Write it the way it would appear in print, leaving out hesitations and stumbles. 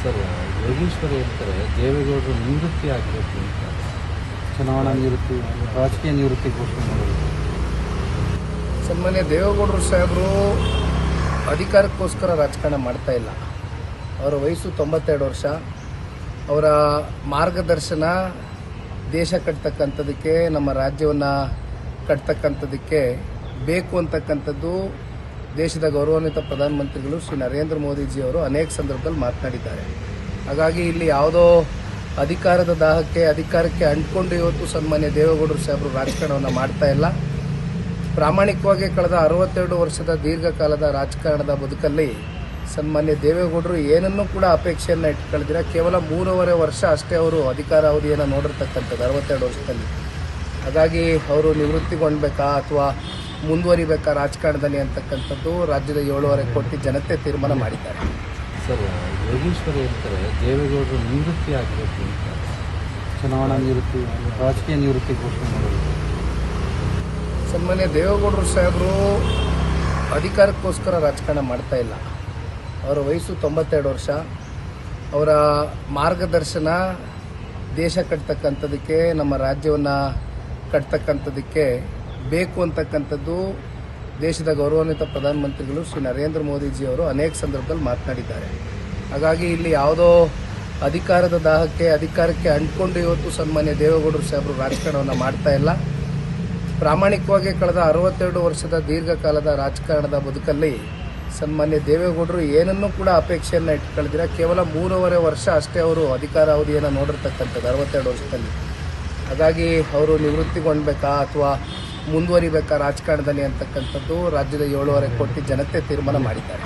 Sir, Yogeshwari ಹೇಳ್ತಾರೆ ದೇವೇಗೌಡರು ನಿವೃತ್ತಿ ಆಗಬೇಕು ಅಂತ. ಚುನಾವಣಾ ನಿವೃತ್ತಿ, ರಾಜಕೀಯ ನಿವೃತ್ತಿ ಘೋಷಣೆ ಮಾಡೋದು. ಸನ್ಮಾನ್ಯ ದೇವೇಗೌಡರು ಸಾಹೇಬರು ಅಧಿಕಾರಕ್ಕೋಸ್ಕರ ರಾಜಕಾರಣ ಮಾಡ್ತಾ ಇಲ್ಲ. ಅವರ ವಯಸ್ಸು 92 ವರ್ಷ. ಅವರ ಮಾರ್ಗದರ್ಶನ ದೇಶ ಕಟ್ತಕ್ಕಂಥದ್ದಕ್ಕೆ, ನಮ್ಮ ರಾಜ್ಯವನ್ನು ಕಟ್ತಕ್ಕಂಥದ್ದಕ್ಕೆ ಬೇಕು ಅಂತಕ್ಕಂಥದ್ದು ದೇಶದ ಗೌರವಾನ್ವಿತ ಪ್ರಧಾನಮಂತ್ರಿಗಳು ಶ್ರೀ ನರೇಂದ್ರ ಮೋದಿಜಿಯವರು ಅನೇಕ ಸಂದರ್ಭದಲ್ಲಿ ಮಾತನಾಡಿದ್ದಾರೆ. ಹಾಗಾಗಿ ಇಲ್ಲಿ ಯಾವುದೋ ಅಧಿಕಾರದ ದಾಹಕ್ಕೆ, ಅಧಿಕಾರಕ್ಕೆ ಅಂಟ್ಕೊಂಡು ಇವತ್ತು ಸನ್ಮಾನ್ಯ ದೇವೇಗೌಡರು ಸಾಹೇಬರು ರಾಜಕಾರಣವನ್ನು ಮಾಡ್ತಾ ಇಲ್ಲ. ಪ್ರಾಮಾಣಿಕವಾಗಿ ಕಳೆದ 62 ವರ್ಷದ ದೀರ್ಘಕಾಲದ ರಾಜಕಾರಣದ ಬದುಕಲ್ಲಿ ಸನ್ಮಾನ್ಯ ದೇವೇಗೌಡರು ಏನನ್ನೂ ಕೂಡ ಅಪೇಕ್ಷೆಯನ್ನು ಇಟ್ಕೊಳ್ದಿರ ಕೇವಲ 3.5 ವರ್ಷ ಅಷ್ಟೇ ಅವರು ಅಧಿಕಾರ ಅವಧಿಯನ್ನು ನೋಡಿರ್ತಕ್ಕಂಥದ್ದು 62 ವರ್ಷದಲ್ಲಿ. ಹಾಗಾಗಿ ಅವರು ನಿವೃತ್ತಿಗೊಳ್ಬೇಕಾ ಅಥವಾ ಮುಂದುವರಿಬೇಕಾ ರಾಜಕಾರಣದಲ್ಲಿ ಅಂತಕ್ಕಂಥದ್ದು ರಾಜ್ಯದ 7.5 ಕೋಟಿ ಜನತೆ ತೀರ್ಮಾನ ಮಾಡಿದ್ದಾರೆ. ಸರ್, ಯೋಗೇಶ್ವರಿ ಹೇಳ್ತಾರೆ ದೇವೇಗೌಡರು ನಿವೃತ್ತಿ ಆಗಬೇಕು ಅಂತ. ಚುನಾವಣಾ ನಿವೃತ್ತಿ, ರಾಜಕೀಯ ನಿವೃತ್ತಿ ಘೋಷಣೆ ಮಾಡೋದು. ಸನ್ಮಾನ್ಯ ದೇವೇಗೌಡರು ಸಾಹೇಬರು ಅಧಿಕಾರಕ್ಕೋಸ್ಕರ ರಾಜಕಾರಣ ಮಾಡ್ತಾ ಇಲ್ಲ. ಅವರ ವಯಸ್ಸು 92 ವರ್ಷ. ಅವರ ಮಾರ್ಗದರ್ಶನ ದೇಶ ಕಟ್ತಕ್ಕಂಥದ್ದಕ್ಕೆ, ನಮ್ಮ ರಾಜ್ಯವನ್ನು ಕಟ್ತಕ್ಕಂಥದ್ದಕ್ಕೆ ಬೇಕು ಅಂತಕ್ಕಂಥದ್ದು ದೇಶದ ಗೌರವಾನ್ವಿತ ಪ್ರಧಾನಮಂತ್ರಿಗಳು ಶ್ರೀ ನರೇಂದ್ರ ಮೋದಿಜಿಯವರು ಅನೇಕ ಸಂದರ್ಭದಲ್ಲಿ ಮಾತನಾಡಿದ್ದಾರೆ. ಹಾಗಾಗಿ ಇಲ್ಲಿ ಯಾವುದೋ ಅಧಿಕಾರದ ದಾಹಕ್ಕೆ, ಅಧಿಕಾರಕ್ಕೆ ಅಂಟ್ಕೊಂಡು ಇವತ್ತು ಸನ್ಮಾನ್ಯ ದೇವೇಗೌಡರು ಸಾಹೇಬರು ರಾಜಕಾರಣವನ್ನು ಮಾಡ್ತಾ ಇಲ್ಲ. ಪ್ರಾಮಾಣಿಕವಾಗಿ ಕಳೆದ 62 ವರ್ಷದ ದೀರ್ಘಕಾಲದ ರಾಜಕಾರಣದ ಬದುಕಲ್ಲಿ ಸನ್ಮಾನ್ಯ ದೇವೇಗೌಡರು ಏನನ್ನೂ ಕೂಡ ಅಪೇಕ್ಷೆಯನ್ನು ಇಟ್ಕೊಳ್ದಿರ ಕೇವಲ 3.5 ವರ್ಷ ಅಷ್ಟೇ ಅವರು ಅಧಿಕಾರ ಅವಧಿಯನ್ನು ನೋಡಿರ್ತಕ್ಕಂಥದ್ದು 62 ವರ್ಷದಲ್ಲಿ. ಹಾಗಾಗಿ ಅವರು ನಿವೃತ್ತಿಗೊಳ್ಬೇಕಾ ಅಥವಾ ಮುಂದುವರಿಬೇಕಾ ರಾಜಕಾರಣದಲ್ಲಿ ಅಂತಕ್ಕಂಥದ್ದು ರಾಜ್ಯದ 7.5 ಕೋಟಿ ಜನತೆ ತೀರ್ಮಾನ ಮಾಡಿದ್ದಾರೆ.